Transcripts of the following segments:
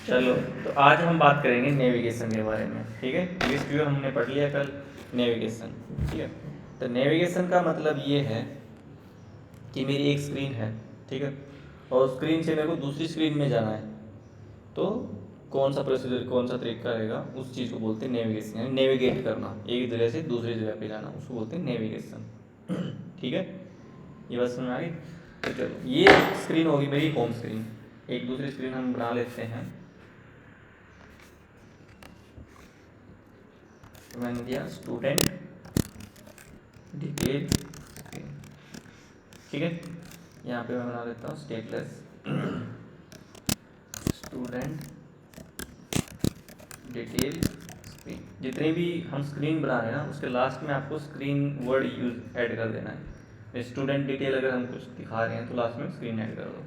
चलो, तो आज हम बात करेंगे नेविगेशन के बारे में। ठीक है, लिस्ट व्यू हमने पढ़ लिया कल, नेविगेशन। ठीक है, तो नेविगेशन का मतलब ये है कि मेरी एक स्क्रीन है, ठीक है, और स्क्रीन से मेरे को दूसरी स्क्रीन में जाना है, तो कौन सा प्रोसीजर, कौन सा तरीका रहेगा, उस चीज़ को बोलते हैं नेविगेशन। यानी नेविगेट करना, एक जगह से दूसरी जगह पे जाना, उसको बोलते हैं नेविगेशन। ठीक है, ये बात समझ आ गई। तो चलो, ये स्क्रीन होगी मेरी होम स्क्रीन। एक दूसरी स्क्रीन हम बना लेते हैं। तो मैंने दिया स्टूडेंट डिटेल स्क्रीन। ठीक है, यहाँ पे मैं बना देता हूँ स्टेटलेस स्टूडेंट डिटेल स्क्रीन। जितनी भी हम स्क्रीन बना रहे हैं ना, उसके लास्ट में आपको स्क्रीन वर्ड यूज ऐड कर देना है। स्टूडेंट डिटेल अगर हम कुछ दिखा रहे हैं तो लास्ट में स्क्रीन ऐड कर दो।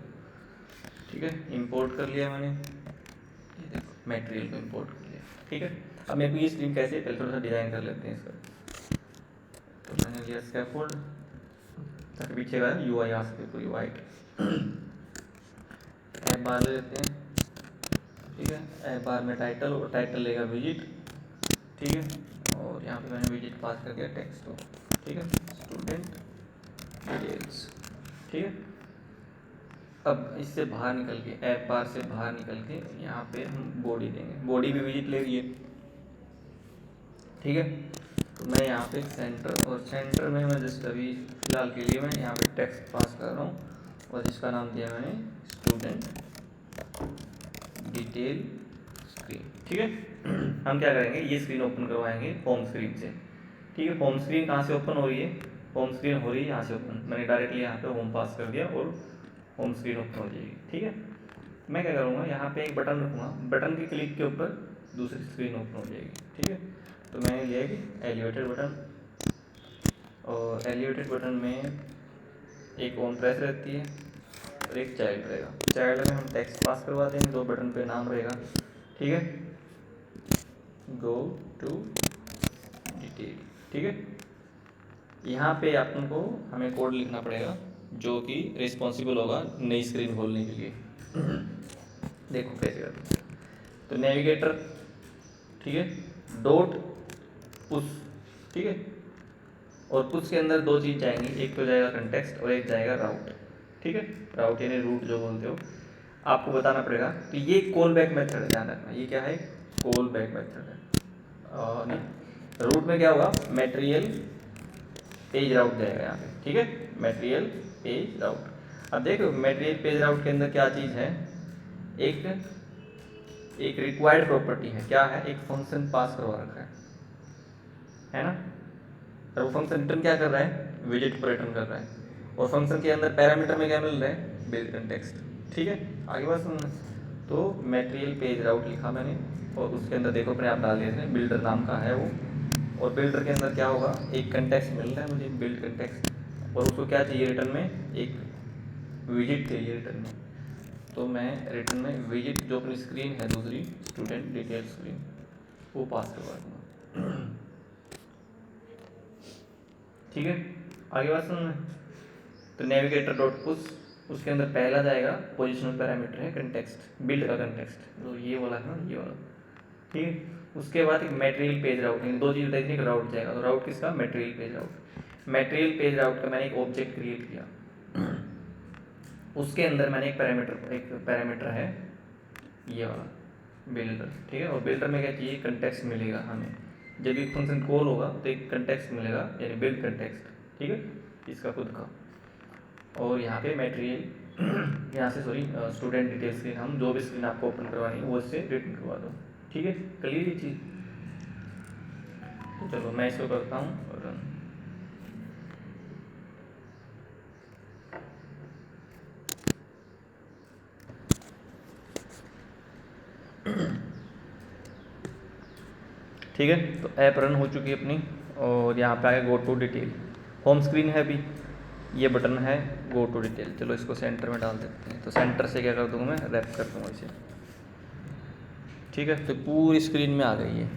ठीक है, इंपोर्ट कर लिया मैंने, ये देखो मटेरियल को इंपोर्ट कर लिया। ठीक है, अब मेरे को ये स्क्रीन कैसे, पहले थोड़ा सा डिज़ाइन कर लेते हैं इसका। तो मैंने लिया स्कैफोल्ड, ताकि पीछे का यू आई आ सके पूरी वाइट। ऐप बार ले लेते हैं। ठीक है, ऐप बार में टाइटल, और टाइटल लेगा विजिट। ठीक है, और यहाँ पे मैंने विजिट पास कर दिया टेक्स्ट को। ठीक है, स्टूडेंट डिटेल्स। ठीक है, अब इससे बाहर निकल के, ऐप बार से बाहर निकल के यहाँ पे हम बॉडी देंगे। बॉडी भी विजिट ले रही है। ठीक है, तो मैं यहाँ पे सेंटर, और सेंटर में मैं जस्ट अभी फिलहाल के लिए मैं यहाँ पे टेक्स्ट पास कर रहा हूँ, और जिसका नाम दिया मैंने स्टूडेंट डिटेल स्क्रीन। ठीक है, हम क्या करेंगे, ये स्क्रीन ओपन करवाएंगे होम स्क्रीन से। ठीक है, होम स्क्रीन कहाँ से ओपन हो रही है, होम स्क्रीन हो रही है यहाँ से ओपन। मैंने डायरेक्टली यहाँ पे होम पास कर दिया और होम स्क्रीन ओपन हो जाएगी। ठीक है, मैं क्या करूँगा, यहाँ पे एक बटन रखूँगा, बटन के क्लिक के ऊपर दूसरी स्क्रीन ओपन हो जाएगी। ठीक है, तो मैंने लिया कि एलिवेटेड बटन, और एलिवेटेड बटन में एक ऑन प्रेस रहती है और एक चाइल्ड रहेगा। चाइल्ड में हम टेक्स्ट पास करवा देंगे, दो बटन पे नाम रहेगा। ठीक है, गो टू डिटेल। ठीक है, यहाँ पे अपन को हमें कोड लिखना पड़ेगा जो कि रिस्पॉन्सिबल होगा नई स्क्रीन खोलने के लिए। देखो कैसे करते हैं। तो नेविगेटर, ठीक है, डॉट पुश। ठीक है, और पुश के अंदर दो चीज़ जाएंगी, एक तो जाएगा कंटेक्स्ट और एक जाएगा राउट। ठीक है, राउट यानी रूट जो बोलते हो, आपको बताना पड़ेगा। तो ये कॉल बैक मेथड है, ध्यान रखना, ये क्या है, कॉल बैक मेथड है। नहीं, रूट में क्या होगा, मटेरियल पेज राउट जाएगा यहाँ पे। ठीक है, मटेरियल पेज राउट। अब देखो मटेरियल पेज राउट के अंदर क्या चीज़ है, एक रिक्वायर्ड प्रॉपर्टी है। क्या है, एक फंक्शन पास करवा रखा है ना। और वो फंक्शन रिटर्न क्या कर रहा है, विजिट को रिटर्न कर रहा है, और फंक्शन के अंदर पैरामीटर में क्या मिल रहा है, बिल्ड कंटेक्स्ट। ठीक है, आगे बात सुनना। तो मटेरियल पेज राउट लिखा मैंने, और उसके अंदर देखो अपने आप डाल दिया इसने, बिल्डर नाम का है वो, और बिल्डर के अंदर क्या होगा, एक कंटेक्स्ट मिल रहा है मुझे, बिल्ड कंटेक्स्ट, और उसको क्या चाहिए रिटर्न में, एक विजिट चाहिए रिटर्न में। तो मैं रिटर्न में विजिट, जो अपनी स्क्रीन है दूसरी स्टूडेंट डिटेल स्क्रीन, वो पास करवा दूँगा। ठीक है, आगे बात सुनना। तो नेविगेटर डॉट पुश, उसके अंदर पहला जाएगा पोजिशनल पैरामीटर है कंटेक्स्ट, बिल्ड का कंटेक्स्ट, तो ये वाला है ना, ये वाला। ठीक है, उसके बाद एक मटेरियल पेज राउट, दो चीज़ बताई थी, एक राउट जाएगा, तो राउट किसका, मटेरियल पेज राउट। मटेरियल पेज राउट का मैंने एक ऑब्जेक्ट क्रिएट किया, उसके अंदर मैंने एक पैरामीटर है ये वाला बिल्डर। ठीक है, और बिल्डर में क्या चाहिए, कंटेक्स्ट मिलेगा हमें। जब एक फंक्शन कॉल होगा तो एक कंटेक्स्ट मिलेगा, यानी बिल्ड कंटेक्स्ट। ठीक है, इसका खुद का। और यहाँ पे मटेरियल यहाँ से सॉरी स्टूडेंट डिटेल स्क्रीन, हम जो भी स्क्रीन आपको ओपन करवानी है वो इससे रिटर्न करवा दो। ठीक है, क्लियर ये चीज़। तो चलो मैं इसको करता हूँ रन। ठीक है, तो ऐप रन हो चुकी है अपनी, और यहाँ पे आएगा go to detail, home screen है अभी, ये बटन है गो टू डिटेल। चलो इसको सेंटर में डाल देते हैं। तो सेंटर से क्या कर दूँगा मैं, रैप कर दूँगा इसे। ठीक है, तो पूरी स्क्रीन में आ गई है।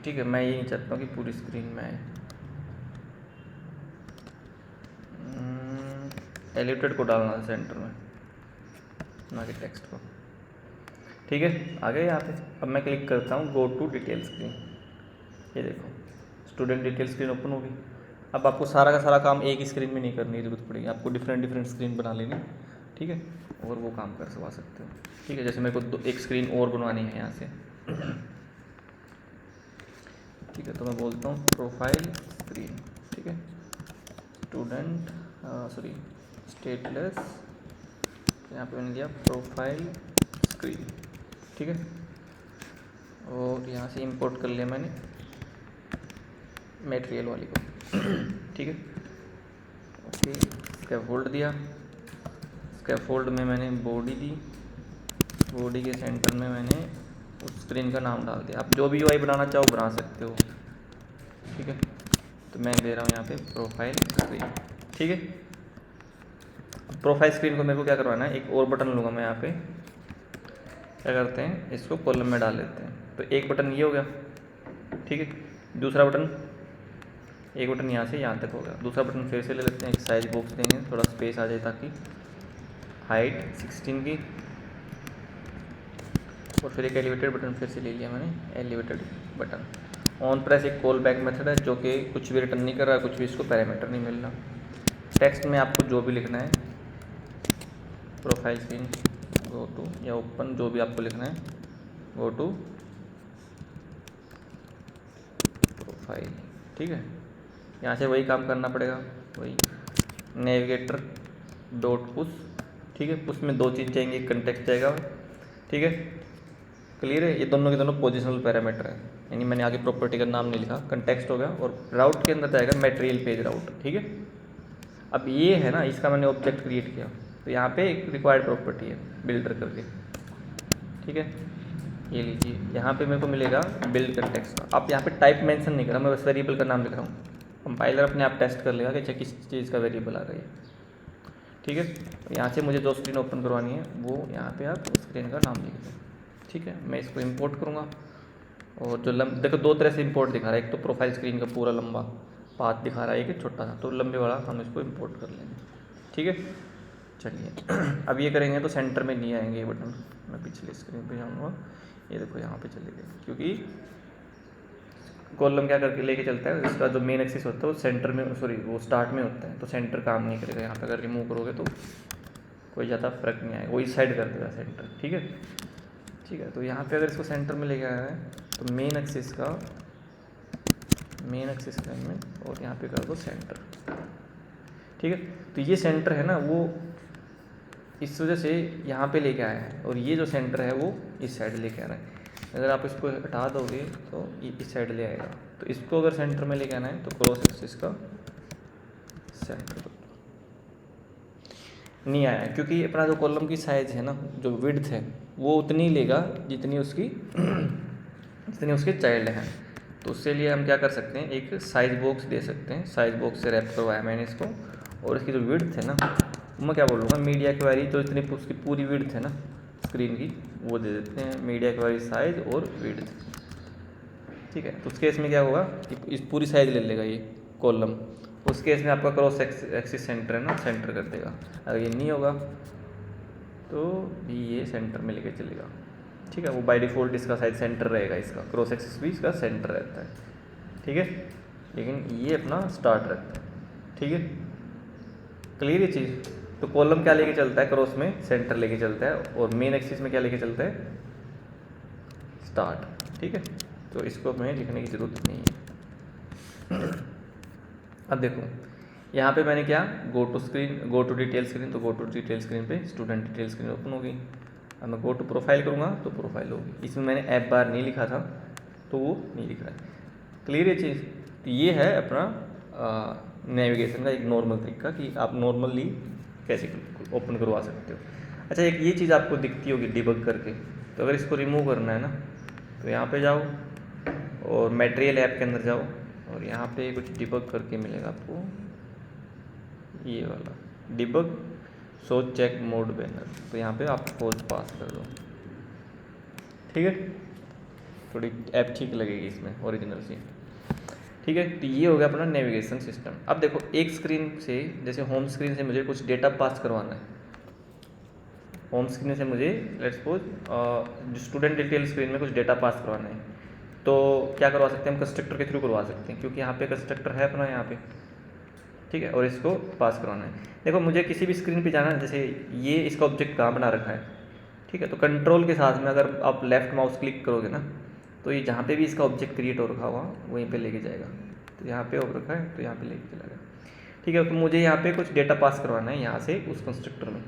ठीक है, मैं ये नहीं चाहता हूँ कि पूरी स्क्रीन में आए। एलिवेटेड को डालना है सेंटर में, ना कि टेक्स्ट को। ठीक है, आ गए यहाँ पे। अब मैं क्लिक करता हूँ गो टू डिटेल स्क्रीन। ये देखो स्टूडेंट डिटेल स्क्रीन ओपन होगी। अब आपको सारा का सारा काम एक ही स्क्रीन में नहीं करने की जरूरत पड़ेगी, आपको डिफरेंट डिफरेंट स्क्रीन बना लेनी, ठीक है, और वो काम करवा सकते हो। ठीक है, जैसे मेरे को एक स्क्रीन और बनवानी है यहाँ से, ठीक है, तो मैं बोलता हूँ प्रोफाइल स्क्रीन, ठीक है, स्टूडेंट सॉरी स्टेटलेस, यहाँ पे मैंने दिया प्रोफाइल स्क्रीन, ठीक है, और यहाँ से इंपोर्ट कर लिया मैंने मटेरियल वाली को, ठीक है, ओके, स्कैफोल्ड दिया, स्कैफोल्ड में मैंने बॉडी दी, बॉडी के सेंटर में मैंने उस स्क्रीन का नाम डाल दिया। आप जो भी यूआई बनाना चाहो बना सकते हो, ठीक है, तो मैं दे रहा हूँ यहाँ पे प्रोफाइल स्क्रीन, ठीक है। प्रोफाइल स्क्रीन को मेरे को क्या करवाना है, एक और बटन लूँगा मैं यहाँ पे, क्या करते हैं इसको कॉलम में डाल लेते हैं। तो एक बटन ये हो गया, ठीक है, दूसरा बटन, एक बटन यहाँ से यहाँ तक हो गया, दूसरा बटन फिर से ले लेते हैं, एक साइज बॉक्स देंगे, थोड़ा स्पेस आ जाए ताकि हाइट 16 की, और फिर एक एलिवेटेड बटन फिर से ले लिया मैंने, एलिवेटेड बटन। ऑन प्रेस एक कॉल बैक मेथड है जो कि कुछ भी रिटर्न नहीं कर रहा, कुछ भी इसको पैरामीटर नहीं मिल रहा। टेक्स्ट में आपको जो भी लिखना है, प्रोफाइल स्क्रीन गो टू या ओपन, जो भी आपको लिखना है, गो टू प्रोफाइल, ठीक है, यहाँ से वही काम करना पड़ेगा, वही नेविगेटर डॉट पुश, ठीक है, पुश में दो चीज़ चाहिए, कंटेक्स्ट जाएगा, ठीक है, क्लियर है। ये दोनों के दोनों पोजिशनल पैरामीटर है, यानी मैंने आगे प्रॉपर्टी का नाम नहीं लिखा, कंटेक्स्ट हो गया, और राउट के अंदर जाएगा मटेरियल पेज राउट, ठीक है। अब ये है ना, इसका मैंने ऑब्जेक्ट क्रिएट किया, तो यहाँ पे एक रिक्वायर्ड प्रॉपर्टी है बिल्डर करके, ठीक है, ये लीजिए, यहाँ पे मेरे को मिलेगा बिल्ड कंटेक्स्ट। आप यहाँ पे टाइप मेंशन नहीं करा, मैं बस वेरिएबल का नाम लिख रहा हूँ, कंपाइलर अपने आप टेस्ट कर लेगा कि अच्छा किस चीज़ का वेरिएबल आ रही है, ठीक है। तो यहाँ से मुझे जो स्क्रीन ओपन करवानी है वो यहाँ पे आप स्क्रीन का नाम लिख दें, ठीक है। मैं इसको इंपोर्ट करूँगा, और जो देखो दो तरह से इंपोर्ट दिखा रहा है, एक तो प्रोफाइल स्क्रीन का पूरा लंबा पाथ दिखा रहा है, एक छोटा सा, तो लंबे वाला हम इसको इंपोर्ट कर लेंगे, ठीक है। चलिए अब ये करेंगे तो सेंटर में नहीं आएंगे ये बटन, मैं पिछले स्क्रीन पे जाऊँगा, ये देखो यहाँ पे चले गए, क्योंकि कॉलम क्या करके लेके चलता है, इसका जो मेन एक्सिस होता है वो सेंटर में, सॉरी वो स्टार्ट में होता है, तो सेंटर काम नहीं करेगा। यहाँ पे अगर रिमूव करोगे तो कोई ज़्यादा फर्क नहीं आएगा, वो इस साइड कर देगा सेंटर, ठीक है, ठीक है। तो यहाँ पे अगर इसको सेंटर में लेके आया है तो मेन एक्सिस का एलिमेंट, और यहाँ पे कर दो सेंटर, ठीक है। तो ये सेंटर है ना, वो इस वजह से यहाँ पे लेके आया है, और ये जो सेंटर है वो इस साइड लेके आ रहा है। अगर आप इसको हटा दोगे तो ये इस साइड ले आएगा, तो इसको अगर सेंटर में लेके आना है तो क्रॉस एक्सिस का सेंटर नहीं आया है, क्योंकि अपना जो कॉलम की साइज़ है ना, जो विड्थ है वो उतनी लेगा जितनी उसके चाइल्ड हैं। तो उसके लिए हम क्या कर सकते हैं, एक साइज बॉक्स दे सकते हैं, साइज बॉक्स से रैप करवाया मैंने इसको, और इसकी जो विड्थ है ना, मैं क्या बोलूँगा, मीडिया क्वेरी, तो इतनी उसकी पूरी विड्थ है ना स्क्रीन की, वो दे देते हैं मीडिया क्वेरी साइज और विड्थ, ठीक है। तो उस केस में क्या होगा कि इस पूरी साइज ले लेगा ये कॉलम, उस केस में आपका क्रॉस एक्सिस सेंटर है ना, सेंटर कर देगा। अगर ये नहीं होगा तो भी ये सेंटर में लेके चलेगा, ठीक है। वो बाय डिफ़ॉल्ट इसका साइज सेंटर रहेगा, इसका क्रॉस एक्सिस भी इसका सेंटर रहता है, ठीक है, लेकिन ये अपना स्टार्ट रहता है, ठीक है, क्लियर ये चीज़। तो कॉलम क्या लेके चलता है, क्रॉस में सेंटर लेके चलता है, और मेन एक्सिस में क्या लेके चलता है, स्टार्ट, ठीक है। तो इसको हमें लिखने की ज़रूरत नहीं है। अब देखो यहाँ पे मैंने क्या, गो टू डिटेल स्क्रीन, तो गो टू डिटेल स्क्रीन पे स्टूडेंट डिटेल स्क्रीन ओपन होगी। अब मैं गो टू प्रोफाइल करूँगा तो प्रोफाइल होगी, इसमें मैंने ऐप बार नहीं लिखा था तो वो नहीं लिख रहा है, क्लियर ये चीज़। तो ये है अपना नेविगेशन का एक नॉर्मल तरीका कि आप नॉर्मली कैसे ओपन करवा सकते हो। अच्छा, एक ये चीज़ आपको दिखती होगी डिबग करके, तो अगर इसको रिमूव करना है ना तो यहाँ पे जाओ और मटेरियल ऐप के अंदर जाओ, और यहाँ पे कुछ डिबग करके मिलेगा आपको, ये वाला debug show check mode banner, तो यहाँ पे आप फोर्स पास कर दो, ठीक है, थोड़ी ऐप ठीक लगेगी इसमें ओरिजिनल से, ठीक है। तो ये हो गया अपना नेविगेशन सिस्टम। अब देखो एक स्क्रीन से, जैसे होम स्क्रीन से मुझे कुछ डेटा पास करवाना है, होम स्क्रीन से मुझे let's suppose student detail screen में कुछ डेटा पास करवाना है, तो क्या करवा सकते हैं हम, कंस्ट्रक्टर के थ्रू करवा सकते हैं, क्योंकि यहाँ पे कंस्ट्रक्टर है अपना यहाँ पे, ठीक है, और इसको पास करवाना है। देखो मुझे किसी भी स्क्रीन पे जाना है, जैसे ये इसका ऑब्जेक्ट कहाँ बना रखा है, ठीक है, तो कंट्रोल के साथ में अगर आप लेफ्ट माउस क्लिक करोगे ना, तो ये जहाँ पे भी इसका ऑब्जेक्ट क्रिएट हो रखा हुआ वहीं पे लेके जाएगा। तो यहाँ पे हो रखा है तो यहाँ पे लेके चला गया, ठीक है। तो मुझे यहाँ पे कुछ डेटा पास करवाना है यहाँ से उस कंस्ट्रक्टर में।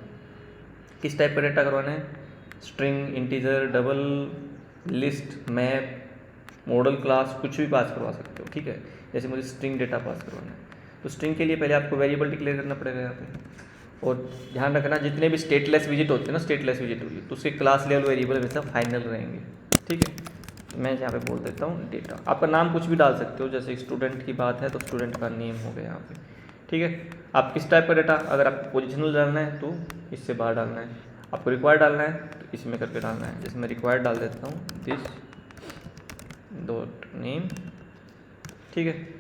किस टाइप का डेटा करवाना है, string, integer, double, list, map, model class, कुछ भी पास करवा सकते हो, ठीक है। जैसे मुझे स्ट्रिंग डेटा पास करवाना है, तो स्ट्रिंग के लिए पहले आपको वेरिएबल डिक्लेयर करना पड़ेगा यहाँ पे। और ध्यान रखना जितने भी स्टेटलेस विजिट होते हैं ना, स्टेटलेस विजिट हुई तो उसके क्लास लेवल वेरिएबल हमेशा फाइनल रहेंगे, ठीक है। मैं यहाँ पे बोल देता हूँ डेटा, आपका नाम कुछ भी डाल सकते हो, जैसे स्टूडेंट की बात है तो स्टूडेंट का नेम हो गया यहाँ पे, ठीक है। आप किस टाइप का डेटा, अगर आपको पोजिशनल डालना है तो इससे बाहर डालना है, आपको रिक्वायर्ड डालना है तो इसमें करके डालना है। जैसे मैं रिक्वायर्ड डाल देता हूँ दिस डॉट नेम, ठीक है।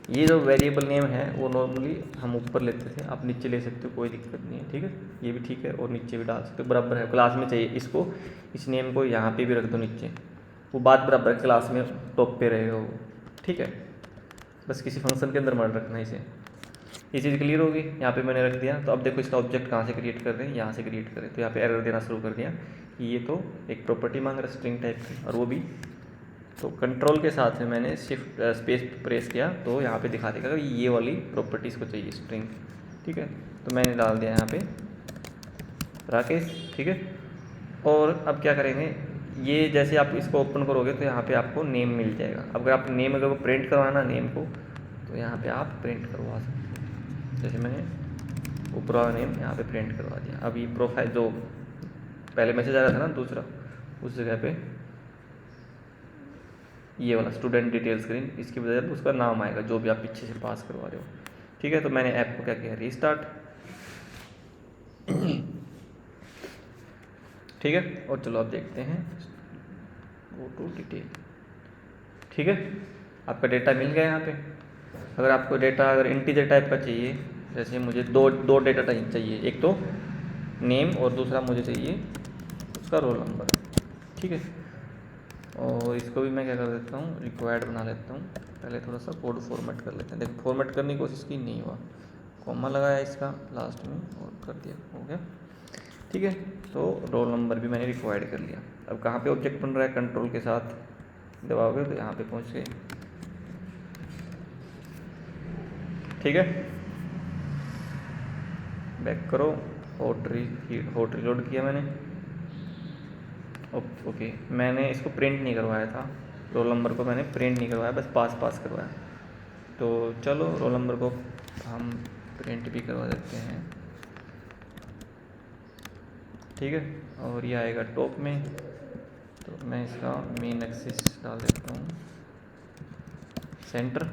ये जो वेरिएबल नेम है वो नॉर्मली हम ऊपर लेते थे, आप नीचे ले सकते हो, कोई दिक्कत नहीं है, ठीक है। ये भी ठीक है, और नीचे भी डाल सकते हो, बराबर है। क्लास में चाहिए इसको, इस नेम को यहाँ पे भी रख दो नीचे, वो बात बराबर क्लास में टॉप पे रहेगा वो, ठीक है। बस किसी फंक्शन के अंदर मत रखना इसे। ये चीज़ क्लियर होगी, यहाँ पे मैंने रख दिया। तो अब देखो इसका ऑब्जेक्ट कहाँ से क्रिएट कर रहे हैं, यहाँ से क्रिएट करें, तो यहाँ पे एरर देना शुरू कर दिया कि ये तो एक प्रॉपर्टी मांग रहा है स्ट्रिंग टाइप की, और वो भी तो कंट्रोल के साथ में मैंने शिफ्ट स्पेस प्रेस किया तो यहाँ पे दिखा देगा कि ये वाली प्रॉपर्टीज़ को चाहिए स्ट्रिंग, ठीक है। तो मैंने डाल दिया यहाँ पे राकेश, ठीक है। और अब क्या करेंगे, ये जैसे आप इसको ओपन करोगे तो यहाँ पे आपको नेम मिल जाएगा। अगर आप नेम अगर प्रिंट करवाना नेम को, तो यहाँ पे आप प्रिंट करवा सकते हो। जैसे मैंने ऊपर वाला नेम यहाँ पे प्रिंट करवा दिया। अब ये प्रोफाइल जो पहले मैसेज आ रहा था ना दूसरा, उस जगह पे ये वाला स्टूडेंट डिटेल स्क्रीन, इसकी वजह से उसका नाम आएगा जो भी आप पीछे से पास करवा रहे हो, ठीक है। तो मैंने ऐप को क्या किया, रीस्टार्ट, ठीक है। और चलो अब देखते हैं गो टू डिटेल, ठीक है। आपका डेटा मिल गया यहाँ पे। अगर आपको डेटा अगर इंटीजर टाइप का चाहिए, जैसे मुझे दो डेटा टाइप चाहिए, एक तो नेम और दूसरा मुझे चाहिए उसका रोल नंबर, ठीक है। और इसको भी मैं क्या कर देता हूँ, रिक्वायर्ड बना लेता हूँ। पहले थोड़ा सा कोड फॉर्मेट कर लेते हैं। देखो फॉर्मेट करने की कोशिश की, नहीं हुआ, कॉमा लगाया इसका लास्ट में और कर दिया, हो गया, ठीक है। तो रोल नंबर भी मैंने रिक्वायर्ड कर लिया। अब कहाँ पे ऑब्जेक्ट बन रहा है, कंट्रोल के साथ दबाओगे तो यहाँ पे पहुँच गए, ठीक है। बैक करो, हॉट रीलोड किया मैंने, ओके। मैंने इसको प्रिंट नहीं करवाया था, रोल नंबर को मैंने प्रिंट नहीं करवाया, बस पास करवाया। तो चलो रोल नंबर को हम प्रिंट भी करवा देते हैं, ठीक है। और ये आएगा टॉप में, तो मैं इसका मेन एक्सिस डाल देता हूँ सेंटर।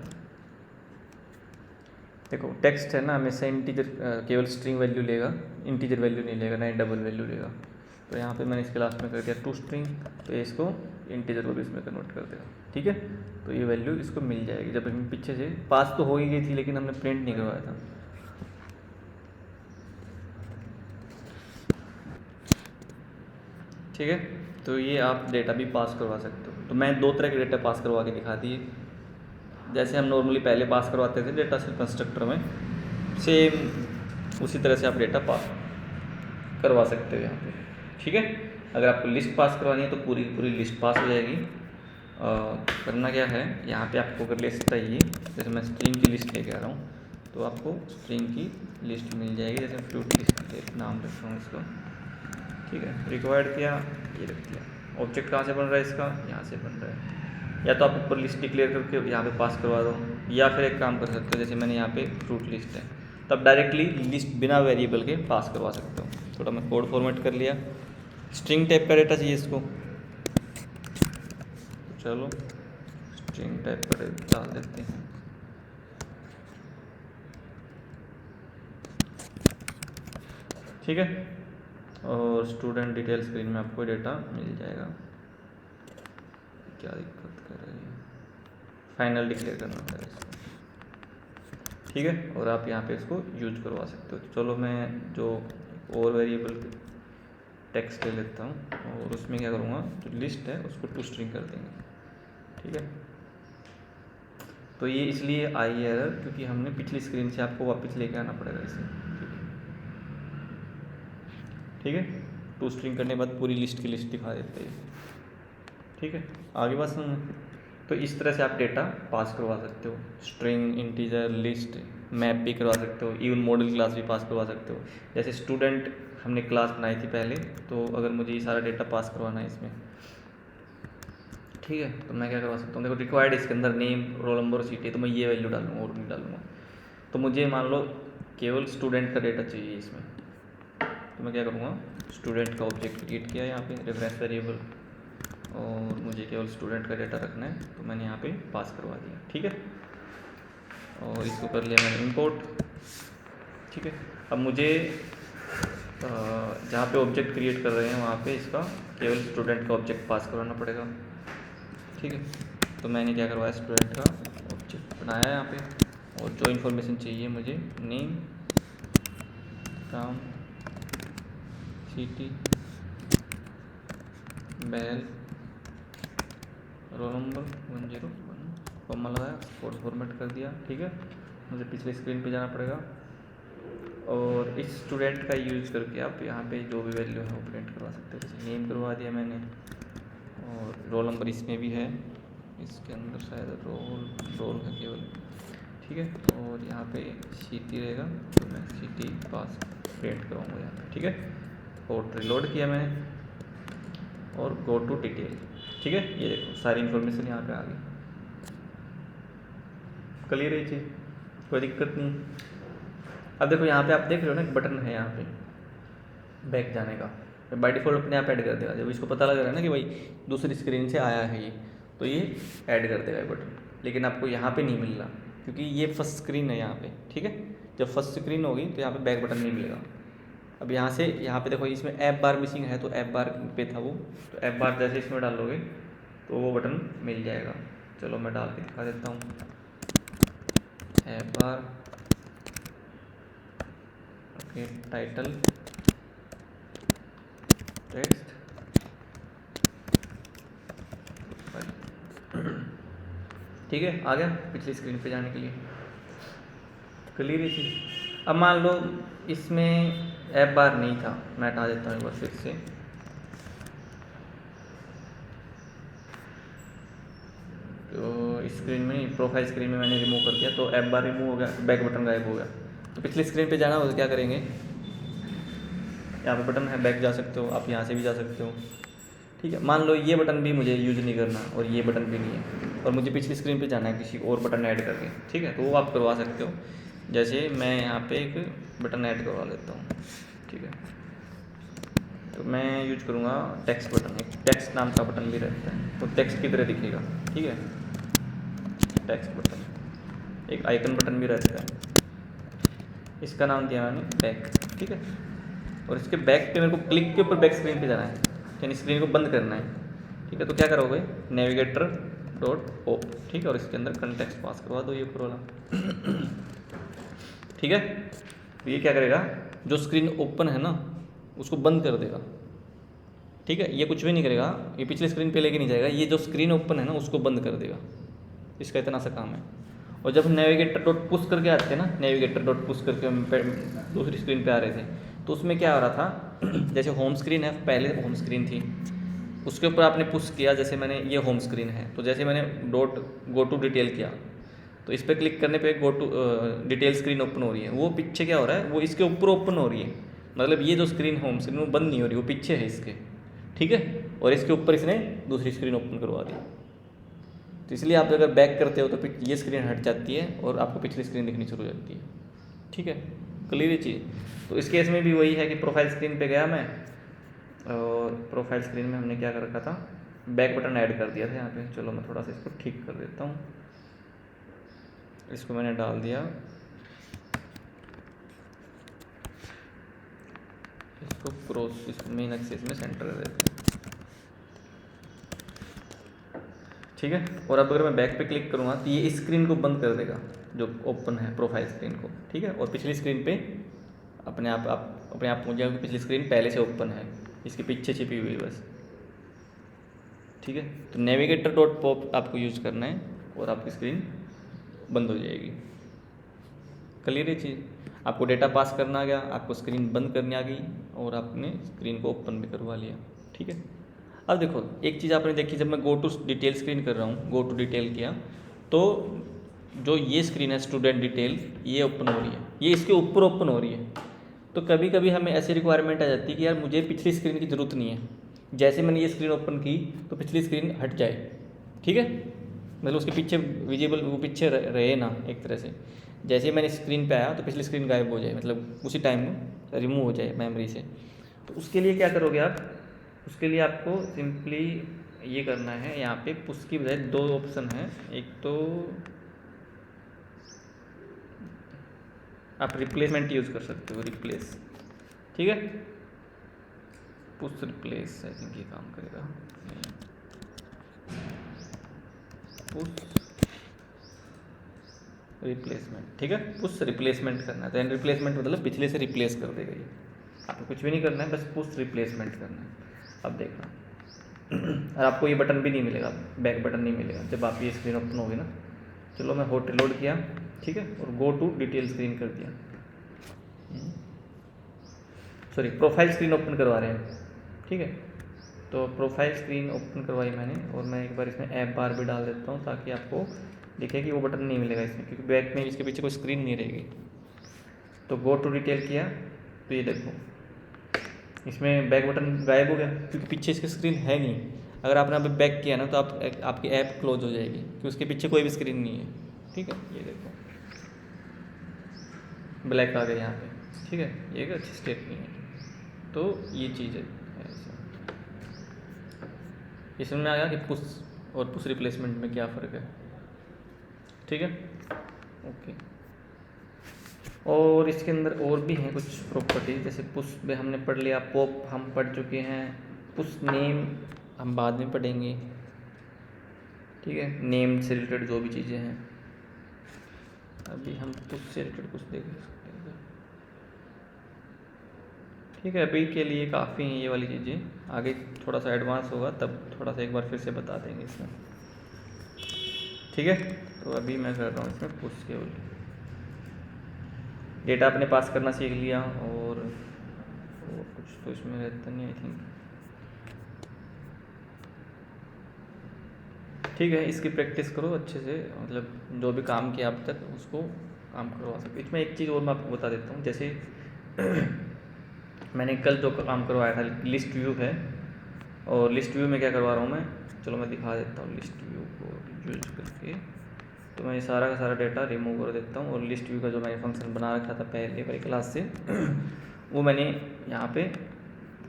देखो टेक्स्ट है ना, हमेशा इंटीजर केवल स्ट्रिंग वैल्यू लेगा, इंटीजर वैल्यू नहीं लेगा, ना डबल वैल्यू लेगा। तो यहाँ पे मैंने इसके लास्ट में कर दिया टू स्ट्रिंग, तो ये इसको इंटीजर को भी इसमें कन्वर्ट कर देगा, ठीक है। तो ये वैल्यू इसको मिल जाएगी। जब हम पीछे से पास तो हो ही गई थी, लेकिन हमने प्रिंट नहीं करवाया था, ठीक है। तो ये आप डेटा भी पास करवा सकते हो। तो मैं दो तरह के डेटा पास करवा के दिखा दिए। जैसे हम नॉर्मली पहले पास करवाते थे डेटा से कंस्ट्रक्टर में, सेम उसी तरह से आप डेटा पास करवा सकते हो यहाँ पे, ठीक है। अगर आपको लिस्ट पास करवानी है तो पूरी पूरी लिस्ट पास हो जाएगी। करना क्या है, यहाँ पे आपको अगर लिस्ट चाहिए, जैसे मैं स्ट्रिंग की लिस्ट लेके आ रहा हूँ, तो आपको स्ट्रिंग की लिस्ट मिल जाएगी। जैसे फ्लूट लिस्ट नाम रखता हूँ इसको, ठीक है। रिक्वायर्ड किया, ये रख दिया। ऑब्जेक्ट कहाँ से बन रहा है इसका, यहाँ से बन रहा है। या तो आप ऊपर लिस्ट डिक्लेयर करके यहाँ पे पास करवा दो, या फिर एक काम कर सकते हो, जैसे मैंने यहाँ पे फ्रूट लिस्ट है, तब डायरेक्टली लिस्ट बिना वेरिएबल के पास करवा सकते हो। थोड़ा मैं कोड फॉर्मेट कर लिया। स्ट्रिंग टाइप का डेटा चाहिए इसको, चलो स्ट्रिंग टाइप का डाल देते हैं, ठीक है। और स्टूडेंट डिटेल स्क्रीन में आपको डेटा मिल जाएगा। क्या दिक्कत कर रही है, फाइनल डिक्लेयर करना पड़ेगा इसको, ठीक है। और आप यहाँ पे इसको यूज करवा सकते हो। तो चलो मैं जो और वेरिएबल टेक्स्ट ले लेता हूँ और उसमें क्या करूँगा, जो लिस्ट है उसको टू स्ट्रिंग कर देंगे। ठीक है, तो ये इसलिए आई एरर क्योंकि हमने पिछली स्क्रीन से आपको वापस लेके आना पड़ेगा इसे। ठीक है, टू स्ट्रिंग करने के बाद पूरी लिस्ट की लिस्ट दिखा देते हैं। ठीक है, आगे बात सुनो। तो इस तरह से आप डेटा पास करवा सकते हो, स्ट्रिंग, इंटीजर, लिस्ट, मैप भी करवा सकते हो, इवन मॉडल क्लास भी पास करवा सकते हो। जैसे स्टूडेंट हमने क्लास बनाई थी पहले, तो अगर मुझे ये सारा डेटा पास करवाना है इसमें, ठीक है, तो मैं क्या करवा सकता हूँ, देखो रिक्वायर्ड इसके अंदर नेम, रोल नंबर, सीटी, तो मैं ये वैल्यू डालूंगा और नहीं डालूंगा। तो मुझे मान लो केवल स्टूडेंट का डेटा चाहिए इसमें, तो मैं क्या करूँगा, स्टूडेंट का ऑब्जेक्ट क्रिएट किया यहाँ पे रेफरेंस वेरिएबल, और मुझे केवल स्टूडेंट का डेटा रखना है, तो मैंने यहाँ पे पास करवा दिया। ठीक है, और इसको कर लिया मैंने इंपोर्ट। ठीक है, अब मुझे जहाँ पे ऑब्जेक्ट क्रिएट कर रहे हैं वहाँ पे इसका केवल स्टूडेंट का ऑब्जेक्ट पास करवाना पड़ेगा। ठीक है, तो मैंने क्या करवाया, स्टूडेंट का ऑब्जेक्ट बनाया यहाँ पे, और जो इन्फॉर्मेशन चाहिए मुझे, नेम, नाम, सिटी, बैल, रोल नंबर 101, कॉमा लगाया, कोड फॉर्मेट कर दिया। ठीक है, मुझे पिछले स्क्रीन पे जाना पड़ेगा, और इस स्टूडेंट का यूज़ करके आप यहाँ पे जो भी वैल्यू है वो प्रिंट करवा सकते हो। जैसे नेम करवा दिया मैंने, और रोल नंबर इसमें भी है, इसके अंदर शायद रोल है केवल। ठीक है, और यहाँ पे सीटी रहेगा, तो मैं सीटी पास प्रिंट कराऊंगा यहाँ पे। ठीक है, और रिलोड किया मैंने, और गो टू डिटेल। ठीक है, ये देखो सारी इन्फॉर्मेशन यहाँ पे आ गई। क्लियर है ये चीज़, कोई दिक्कत नहीं। अब देखो यहाँ पे आप देख रहे हो ना, एक बटन है यहाँ पे बैक जाने का, बाय डिफ़ॉल्ट अपने आप ऐड कर देगा। जब इसको पता लग रहा है ना कि भाई दूसरी स्क्रीन से आया है ये, तो ये ऐड कर देगा ये बटन। लेकिन आपको यहाँ पे नहीं मिल रहा क्योंकि ये फर्स्ट स्क्रीन है यहाँ पे। ठीक है, जब फर्स्ट स्क्रीन होगी तो यहाँ पे बैक बटन नहीं मिलेगा। अब यहाँ से यहाँ पे देखो, इसमें ऐप बार मिसिंग है, तो ऐप बार पे था वो, तो ऐप बार जैसे इसमें डालोगे तो वो बटन मिल जाएगा। चलो मैं डाल के दिखा देता हूँ, ऐप बार, ओके, टाइटल, टेक्स्ट, ठीक है, आ गया पिछली स्क्रीन पे जाने के लिए। क्लियर है चीज़। अब मान लो इसमें ऐप बार नहीं था, मैं हटा देता हूँ एक बार फिर से। तो स्क्रीन में, प्रोफाइल स्क्रीन में मैंने रिमूव कर दिया, तो ऐप बार रिमूव हो गया, बैक बटन गायब हो गया। तो पिछली स्क्रीन पे जाना हो तो क्या करेंगे, यहाँ पे बटन है, बैक जा सकते हो आप, यहाँ से भी जा सकते हो। ठीक है, मान लो ये बटन भी मुझे यूज नहीं करना और ये बटन भी नहीं है, और मुझे पिछली स्क्रीन पे जाना है किसी और बटन ऐड करके। ठीक है, तो वो आप करवा सकते हो। जैसे मैं यहाँ पे एक बटन ऐड करवा लेता हूँ। ठीक है, तो मैं यूज करूँगा टेक्स्ट बटन। एक टेक्स्ट नाम का बटन भी रहता है, तो टेक्स्ट की तरह दिखेगा। ठीक है, टेक्स्ट बटन, एक आइकन बटन भी रहता है, इसका नाम दिया मैंने बैक। ठीक है, और इसके बैक पे मेरे को क्लिक के ऊपर बैक स्क्रीन पे जाना है, यानी स्क्रीन को बंद करना है। ठीक है, तो क्या करोगे, नेविगेटर डॉट ओ। ठीक है, और इसके अंदर कंटेक्स्ट पास करवा दो ये ऊपर वाला। ठीक है, तो ये क्या करेगा, जो स्क्रीन ओपन है ना उसको बंद कर देगा। ठीक है, ये कुछ भी नहीं करेगा, ये पिछले स्क्रीन पे लेके नहीं जाएगा, ये जो स्क्रीन ओपन है ना उसको बंद कर देगा। इसका इतना सा काम है। और जब नेविगेटर डॉट पुश करके आते हैं ना, नेविगेटर डॉट पुश करके हम दूसरी स्क्रीन पे आ रहे थे, तो उसमें क्या हो रहा था, जैसे होम स्क्रीन है, पहले होम स्क्रीन थी, उसके ऊपर आपने पुश किया, जैसे मैंने, ये होम स्क्रीन है, तो जैसे मैंने डॉट गो टू डिटेल किया, तो इस पर क्लिक करने पे go to detail screen open हो रही है। वो पीछे क्या हो रहा है, वो इसके ऊपर ओपन हो रही है, मतलब ये जो स्क्रीन होम स्क्रीन वो बंद नहीं हो रही, वो पीछे है इसके। ठीक है, और इसके ऊपर इसने दूसरी स्क्रीन ओपन करवा दी। तो इसलिए आप अगर बैक करते हो तो ये स्क्रीन हट जाती है और आपको पिछली स्क्रीन दिखनी शुरू हो जाती है। ठीक है, क्लियर चीज़। तो इस केस में भी वही है कि प्रोफाइल स्क्रीन पे गया मैं, और प्रोफाइल स्क्रीन में हमने क्या कर रखा था, बैक बटन ऐड कर दिया था यहाँ पे। चलो मैं थोड़ा सा इसको ठीक कर देता हूँ, इसको मैंने डाल दिया, इसको क्रॉस, इसको मेन एक्सिस में सेंटर कर देते हैं। ठीक है, और अब अगर मैं बैक पे क्लिक करूँगा तो ये स्क्रीन को बंद कर देगा जो ओपन है प्रोफाइल स्क्रीन को। ठीक है, और पिछली स्क्रीन पे अपने आप पहुँच जाएगा, पिछली स्क्रीन पहले से ओपन है, इसके पीछे छिपी हुई है बस, ठीक है। तो नेविगेटर डॉट पॉप आपको यूज करना है और आपकी स्क्रीन बंद हो जाएगी। क्लियर है चीज़? आपको डेटा पास करना आ गया, आपको स्क्रीन बंद करनी आ गई और आपने स्क्रीन को ओपन भी करवा लिया, ठीक है। अब देखो एक चीज़ आपने देखी, जब मैं गो टू डिटेल स्क्रीन कर रहा हूँ, गो टू डिटेल किया तो जो ये स्क्रीन है स्टूडेंट डिटेल, ये ओपन हो रही है, ये इसके ऊपर ओपन हो रही है। तो कभी कभी हमें ऐसी रिक्वायरमेंट आ जाती है कि यार मुझे पिछली स्क्रीन की ज़रूरत नहीं है, जैसे मैंने ये स्क्रीन ओपन की तो पिछली स्क्रीन हट जाए, ठीक है, मतलब उसके पीछे विजिबल, वो पीछे रहे ना एक तरह से। जैसे ही मैंने स्क्रीन पे आया तो पिछली स्क्रीन गायब हो जाए, मतलब उसी टाइम रिमूव हो जाए मेमोरी से। तो उसके लिए क्या करोगे आप, उसके लिए आपको सिंपली ये करना है, यहाँ पे पुश की बजाय दो ऑप्शन हैं, एक तो आप रिप्लेसमेंट यूज़ कर सकते हो, रिप्लेस, ठीक है, पुश रिप्लेस, आई थिंक ये काम करेगा, पुश रिप्लेसमेंट, ठीक है, पुश रिप्लेसमेंट करना है। तो एंड रिप्लेसमेंट मतलब पिछले से रिप्लेस कर देगा ये, आपको कुछ भी नहीं करना है, बस पुश रिप्लेसमेंट करना है। अब देखना और आपको ये बटन भी नहीं मिलेगा, बैक बटन नहीं मिलेगा जब आप ये स्क्रीन ओपन होगी ना। चलो मैं होट रिलोड किया, ठीक है, और गो टू डिटेल स्क्रीन कर दिया, सॉरी प्रोफाइल स्क्रीन ओपन करवा रहे हैं, ठीक है। तो प्रोफाइल स्क्रीन ओपन करवाई मैंने, और मैं एक बार इसमें ऐप बार भी डाल देता हूँ ताकि आपको दिखे कि वो बटन नहीं मिलेगा इसमें, क्योंकि बैक में इसके पीछे कोई स्क्रीन नहीं रहेगी। तो गो टू डिटेल किया तो ये देखो इसमें बैक बटन गायब हो गया, क्योंकि पीछे इसकी स्क्रीन है नहीं। अगर आपने अभी बैक किया ना तो आपकी ऐप क्लोज हो जाएगी, क्योंकि उसके पीछे कोई भी स्क्रीन नहीं है, ठीक है। ये देखो ब्लैक आ गया यहाँ पे, ठीक है, ये एक अच्छी स्टेट नहीं है। तो ये चीज़ है ऐसा। इसमें आ गया कि पुश और पुश रिप्लेसमेंट में क्या फ़र्क है, ठीक है, ओके। और इसके अंदर और भी हैं कुछ प्रॉपर्टी, जैसे पुश में हमने पढ़ लिया, पॉप हम पढ़ चुके हैं, पुश नेम हम बाद में पढ़ेंगे, ठीक है, नेम से रिलेटेड जो भी चीज़ें हैं। अभी हम पुश से रिलेटेड कुछ देख सकते हैं, ठीक है। अभी के लिए काफ़ी हैं ये वाली चीज़ें, आगे थोड़ा सा एडवांस होगा तब थोड़ा सा एक बार फिर से बता देंगे इसमें, ठीक है। तो अभी मैं कर रहा हूँ इसमें पुश केवल, डेटा अपने पास करना सीख लिया, और कुछ तो इसमें रहता नहीं आई थिंक, ठीक है। इसकी प्रैक्टिस करो अच्छे से, मतलब जो भी काम किया अब तक उसको काम करवा सकते। इसमें एक चीज़ और मैं आपको बता देता हूँ, जैसे मैंने कल जो काम करवाया था लिस्ट व्यू है, और लिस्ट व्यू में क्या करवा रहा हूँ मैं, चलो मैं दिखा देता हूँ लिस्ट व्यू को यूज करके। तो मैं ये सारा का सारा डेटा रिमूव कर देता हूँ, और लिस्ट व्यू का जो मैंने फंक्शन बना रखा था पहले वाली क्लास से वो मैंने यहाँ पे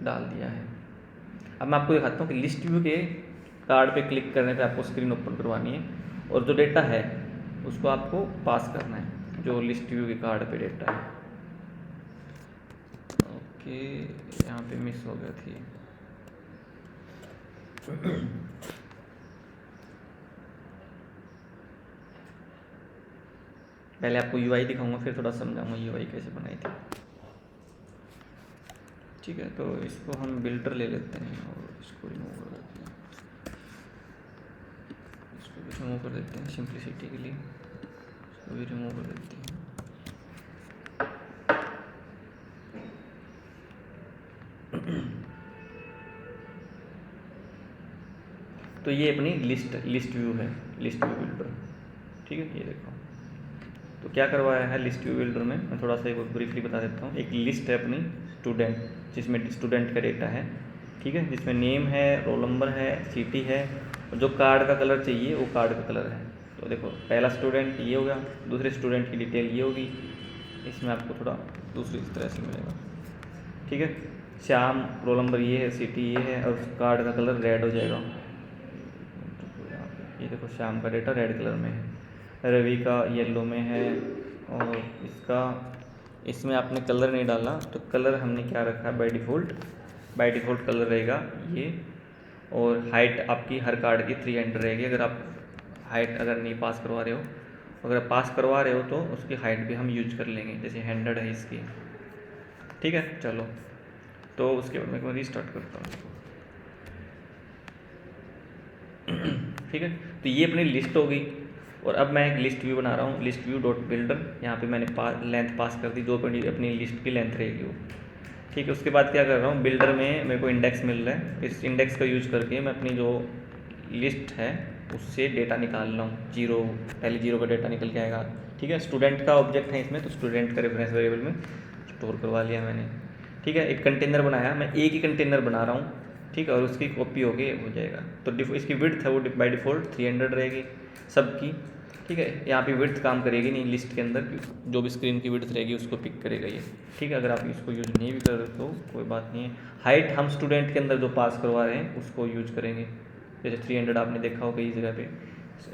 डाल दिया है। अब मैं आपको दिखाता हूँ कि लिस्ट व्यू के कार्ड पे क्लिक करने पे आपको स्क्रीन ओपन करवानी है, और जो डेटा है उसको आपको पास करना है, जो लिस्ट व्यू के कार्ड पे डेटा है। ओके, यहाँ पे मिस हो गया थी पहले आपको यूआई दिखाऊंगा, फिर थोड़ा समझाऊंगा यूआई कैसे बनाई थी, ठीक है। तो इसको हम बिल्डर ले लेते हैं और इसको रिमूव कर देते हैं, इसको भी रिमूव कर देते हैं सिंप्लिसिटी के लिए, इसको भी रिमूव कर देते हैं। तो ये अपनी लिस्ट व्यू है, लिस्ट व्यू बिल्डर, ठीक है। ये देखो तो क्या करवाया है लिस्ट व्यू बिल्डर में, मैं थोड़ा सा एक ब्रीफली बता देता हूँ। एक लिस्ट है अपनी स्टूडेंट, जिसमें स्टूडेंट का डेटा है, ठीक है, जिसमें नेम है, रोल नंबर है, सिटी है, और जो कार्ड का कलर चाहिए वो कार्ड का कलर है। तो देखो पहला स्टूडेंट ये हो गया, दूसरे स्टूडेंट की डिटेल ये होगी, इसमें आपको थोड़ा दूसरी तरह से मिलेगा, ठीक है। श्याम रोल नंबर ये है, सिटी ये है, और कार्ड का कलर रेड हो जाएगा। ये देखो श्याम का डेटा रेड कलर में है, रवि का येलो में है, और इसका इसमें आपने कलर नहीं डाला, तो कलर हमने क्या रखा है बाय डिफ़ॉल्ट कलर रहेगा ये। और हाइट आपकी हर कार्ड की 300 रहेगी, अगर आप हाइट अगर नहीं पास करवा रहे हो, अगर पास करवा रहे हो तो उसकी हाइट भी हम यूज कर लेंगे, जैसे 100 है इसकी, ठीक है। चलो तो उसके बाद मैं रीस्टार्ट करता हूँ। ठीक है, तो ये अपनी लिस्ट हो गई। और अब मैं एक लिस्ट व्यू बना रहा हूँ, लिस्ट व्यू डॉट बिल्डर। यहाँ पे मैंने लेंथ पास कर दी, जो अपनी लिस्ट की लेंथ रहेगी वो। ठीक है, उसके बाद क्या कर रहा हूँ, बिल्डर में मेरे को इंडेक्स मिल रहा है, इस इंडेक्स का यूज करके मैं अपनी जो लिस्ट है उससे डेटा निकाल रहा हूँ। जीरो, पहले जीरो का डेटा निकल के आएगा। ठीक है, स्टूडेंट का ऑब्जेक्ट है इसमें, तो स्टूडेंट का रेफरेंस वेरिएबल में स्टोर करवा लिया मैंने। ठीक है, एक कंटेनर बनाया, मैं एक ही कंटेनर बना रहा हूँ। ठीक है, और उसकी कॉपी हो जाएगा। तो इसकी विड्थ है वो बाई डिफ़ॉल्ट 300 रहेगी सबकी। ठीक है, यहाँ पे विड्थ काम करेगी नहीं, लिस्ट के अंदर जो भी स्क्रीन की विड्थ रहेगी उसको पिक करेगा ये। ठीक है, अगर आप इसको यूज़ नहीं भी कर रहे तो कोई बात नहीं है। हाइट हम स्टूडेंट के अंदर जो पास करवा रहे हैं उसको यूज करेंगे। जैसे 300 आपने देखा हो कई जगह पे,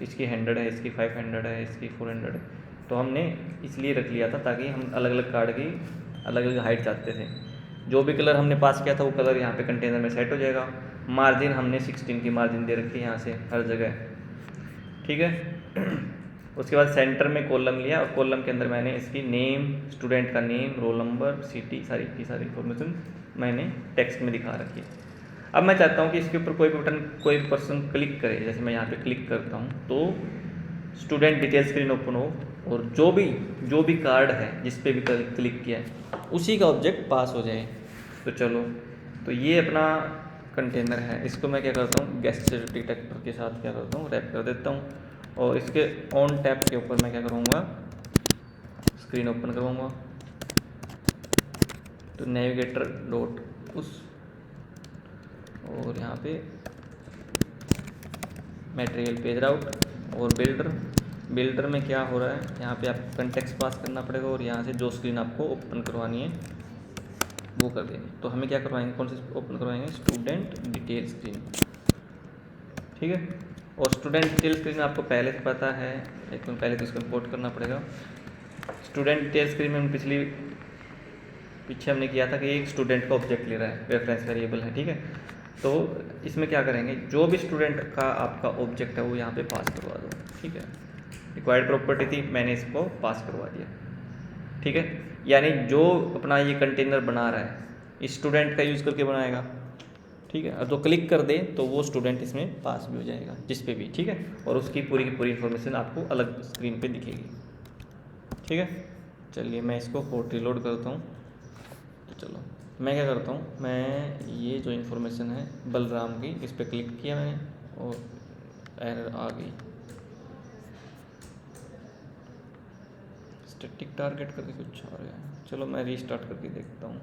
इसकी 100 है, इसकी 500 है, इसकी 400 है। तो हमने इसलिए रख लिया था ताकि हम अलग अलग कार्ड की अलग अलग हाइट चाहते थे। जो भी कलर हमने पास किया था वो कलर यहाँ पे कंटेनर में सेट हो जाएगा। मार्जिन हमने 16 की मार्जिन दे रखी है यहाँ से हर जगह। ठीक है, उसके बाद सेंटर में कॉलम लिया और कॉलम के अंदर मैंने इसकी नेम, स्टूडेंट का नेम, रोल नंबर, सिटी, सारी की सारी इन्फॉर्मेशन मैंने टेक्स्ट में दिखा रखी है। अब मैं चाहता हूँ कि इसके ऊपर कोई बटन कोई पर्सन क्लिक करे। जैसे मैं यहाँ पे क्लिक करता हूँ तो स्टूडेंट डिटेल स्क्रीन ओपन हो और जो भी कार्ड है जिस पे भी क्लिक किया है उसी का ऑब्जेक्ट पास हो जाए। तो चलो, तो ये अपना कंटेनर है, इसको मैं क्या करता हूँ, गेस्ट डिटेक्टर के साथ क्या करता हूँ, रैप कर देता हूँ। और इसके ऑन टैप के ऊपर मैं क्या करूँगा, स्क्रीन ओपन करूँगा। तो नेविगेटर डॉट उस, और यहाँ पे मटेरियल पेज राउट और बिल्डर में क्या हो रहा है, यहाँ पे आपको कंटेक्स्ट पास करना पड़ेगा और यहाँ से जो स्क्रीन आपको ओपन करवानी है वो कर देंगे। तो हमें क्या करवाएंगे, कौन सी ओपन करवाएंगे, स्टूडेंट डिटेल स्क्रीन। ठीक है, और स्टूडेंट डिटेल स्क्रीन आपको पहले से पता है, लेकिन पहले तो इसको इंपोर्ट करना पड़ेगा। स्टूडेंट डिटेल स्क्रीन में पीछे हमने किया था कि एक स्टूडेंट का ऑब्जेक्ट ले रहा है, रेफरेंस वेरिएबल है। ठीक है, तो इसमें क्या करेंगे, जो भी स्टूडेंट का आपका ऑब्जेक्ट है वो यहाँ पे पास करवा दो। ठीक है, रिक्वायर्ड प्रॉपर्टी थी, मैंने इसको पास करवा दिया। ठीक है, यानी जो अपना ये कंटेनर बना रहा है स्टूडेंट का यूज़ करके बनाएगा। ठीक है, और तो क्लिक कर दे तो वो स्टूडेंट इसमें पास भी हो जाएगा जिस पे भी। ठीक है, और उसकी पूरी की पूरी इन्फॉर्मेशन आपको अलग स्क्रीन पे दिखेगी। ठीक है, चलिए मैं इसको कोड रीलोड करता हूँ। तो चलो मैं क्या करता हूँ, मैं ये जो इन्फॉर्मेशन है बलराम की, इस पर क्लिक किया मैंने और एरर आ गई। स्टैटिक टारगेट करके कुछ आ रहा है, चलो मैं रीस्टार्ट करके देखता हूँ।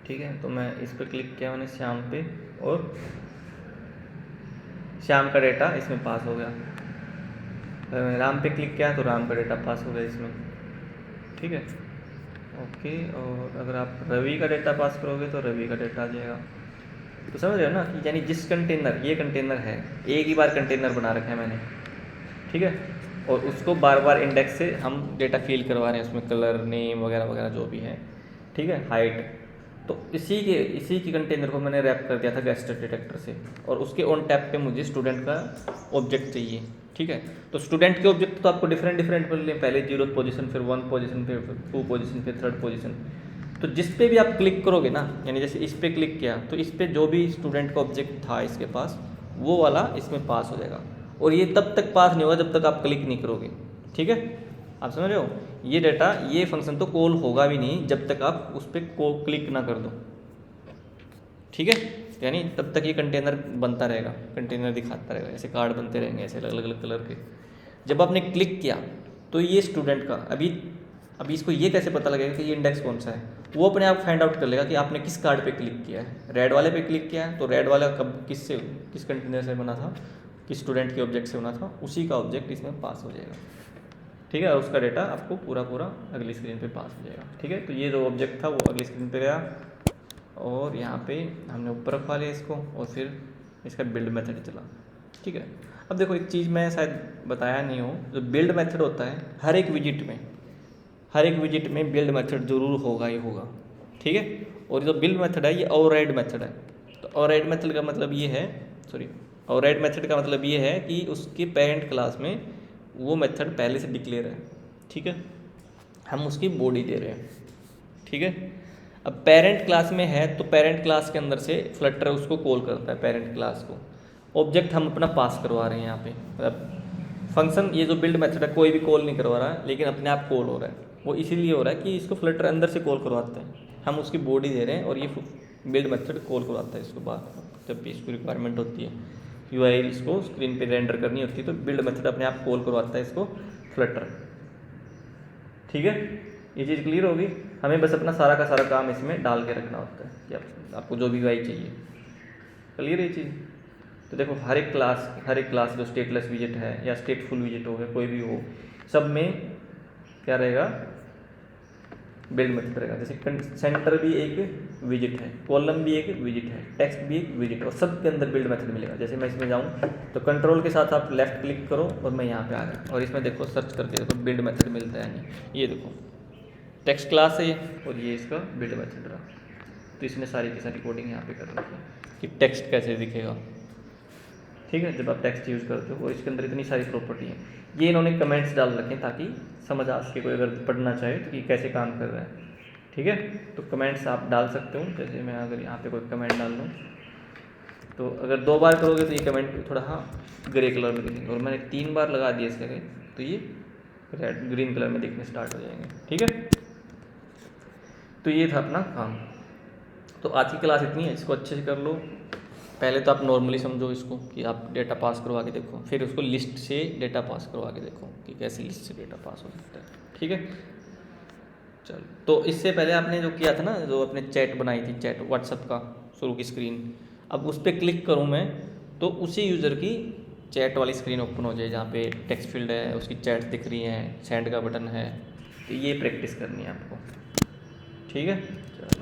ठीक है, तो मैं इस पर क्लिक किया मैंने श्याम पे और श्याम का डेटा इसमें पास हो गया। राम पे क्लिक किया तो राम का डेटा पास हो गया इसमें। ठीक है, ओके। और अगर आप रवि का डेटा पास करोगे तो रवि का डेटा आ जाएगा। तो समझ रहे हो ना कि यानी जिस कंटेनर, ये कंटेनर है, एक ही बार कंटेनर बना रखा है मैंने। ठीक है, और उसको बार बार इंडेक्स से हम डेटा फिल करवा रहे हैं, उसमें कलर, नेम वगैरह वगैरह जो भी है। ठीक है, हाइट, तो इसी की कंटेनर को मैंने रैप कर दिया था गेस्ट डिटेक्टर से, और उसके ऑन टैप पे मुझे स्टूडेंट का ऑब्जेक्ट चाहिए। ठीक है, तो स्टूडेंट के ऑब्जेक्ट तो आपको डिफरेंट मिल रहे, पहले 0th पोजीशन, फिर 1 पोजीशन, फिर 2 पोजीशन, फिर 3rd पोजीशन। तो जिस पे भी आप क्लिक करोगे ना, यानी जैसे इस पे क्लिक किया तो इस पे जो भी स्टूडेंट का ऑब्जेक्ट था इसके पास, वो वाला इसमें पास हो जाएगा। और ये तब तक पास नहीं होगा जब तक आप क्लिक नहीं करोगे। ठीक है, आप समझ रहे हो, ये डेटा, ये फंक्शन तो कॉल होगा भी नहीं जब तक आप उस पर क्लिक ना कर दो। ठीक है, यानी तब तक ये कंटेनर बनता रहेगा, कंटेनर दिखाता रहेगा, ऐसे कार्ड बनते रहेंगे ऐसे अलग अलग कलर के। जब आपने क्लिक किया तो ये स्टूडेंट का अभी इसको ये कैसे पता लगेगा कि ये इंडेक्स कौन सा है, वो अपने आप फाइंड आउट कर लेगा कि आपने किस कार्ड पे क्लिक किया है। रेड वाले पे क्लिक किया है तो रेड वाला कब किस कंटेनर से बना था, किस स्टूडेंट के ऑब्जेक्ट से बना था, उसी का ऑब्जेक्ट इसमें पास हो जाएगा। ठीक है, और उसका डेटा आपको पूरा अगली स्क्रीन पे पास हो जाएगा। ठीक है, तो ये जो ऑब्जेक्ट था वो अगली स्क्रीन पे गया और यहाँ पे हमने ऊपर रखवा लिया इसको, और फिर इसका बिल्ड मेथड चला। ठीक है, अब देखो एक चीज़ मैं शायद बताया नहीं हूँ, जो बिल्ड मेथड होता है हर एक विजिट में बिल्ड मेथड जरूर होगा ही होगा। ठीक है, और जो बिल्ड मेथड है ये ओवरराइड मेथड है। तो ओवरराइड मेथड का मतलब ये है कि उसके पेरेंट क्लास में वो मेथड पहले से डिक्लेयर है। ठीक है, हम उसकी बॉडी दे रहे हैं, ठीक है। अब पेरेंट क्लास में है तो पेरेंट क्लास के अंदर से फ्लटर उसको कॉल करता है, पेरेंट क्लास को। ऑब्जेक्ट हम अपना पास करवा रहे हैं यहाँ पे, मतलब फंक्शन ये जो बिल्ड मेथड है कोई भी कॉल नहीं करवा रहा है, लेकिन अपने आप कॉल हो रहा है। वो इसीलिए हो रहा है कि इसको फ्लटर अंदर से कॉल करवाता है, हम उसकी बॉडी दे रहे हैं और ये बिल्ड मेथड कॉल करवाता है इसको बाहर, जब भी इसको रिक्वायरमेंट होती है, यूआई इसको स्क्रीन पे रेंडर करनी होती है तो बिल्ड मेथड अपने आप कॉल करवाता है इसको फ्लटर, ठीक है। ये चीज़ क्लियर होगी। हमें बस अपना सारा का सारा काम इसमें डाल के रखना होता है कि आपको जो भी यूआई चाहिए। क्लियर ये चीज़। तो देखो हर एक क्लास जो स्टेटलेस विजिट है या स्टेटफुल विजिट हो गया कोई भी हो, सब में क्या रहेगा, बिल्ड मेथड रहेगा। जैसे सेंटर भी एक विजिट है, कॉलम भी एक विजिट है, टेक्स्ट भी एक विजिट है, और सब के अंदर बिल्ड मेथड मिलेगा। जैसे मैं इसमें जाऊँ तो कंट्रोल के साथ आप लेफ्ट क्लिक करो और मैं यहाँ पे आ गया, और इसमें देखो सर्च करके देखो बिल्ड मेथड मिलता है नहीं, ये देखो टेक्स्ट क्लास है और ये इसका बिल्ड मेथड रहा। तो इसने सारी की सारी कोडिंग यहाँ पे कर रखी है कि टेक्स्ट कैसे दिखेगा, ठीक है। जब आप टेक्स्ट यूज़ करते हो और इसके अंदर इतनी सारी प्रॉपर्टी है, ये इन्होंने कमेंट्स डाल रखे हैं ताकि समझ आ सके कोई अगर पढ़ना चाहे तो कि कैसे काम कर रहा है, ठीक है। तो कमेंट्स आप डाल सकते हो। जैसे मैं अगर यहाँ पे कोई कमेंट डाल दूँ तो अगर 2 बार करोगे तो ये कमेंट थोड़ा ग्रे कलर में दिखेंगे, और मैंने 3 बार लगा दिया इसके तो ये रेड ग्रीन कलर में दिखने स्टार्ट हो जाएंगे, ठीक है। तो ये था अपना काम। तो आज की क्लास इतनी है, इसको अच्छे से कर लो। पहले तो आप नॉर्मली समझो इसको कि आप डेटा पास करवा के देखो, फिर उसको लिस्ट से डेटा पास करवा के देखो कि कैसे लिस्ट से डेटा पास हो सकता है, ठीक है। चलो, तो इससे पहले आपने जो किया था ना, जो अपने चैट बनाई थी, चैट व्हाट्सअप का शुरू की स्क्रीन, अब उस पर क्लिक करूँ मैं तो उसी यूज़र की चैट वाली स्क्रीन ओपन हो जाए, जहाँ पे टेक्स्ट फील्ड है, उसकी चैट दिख रही है, सेंड का बटन है। तो ये प्रैक्टिस करनी है आपको, ठीक है।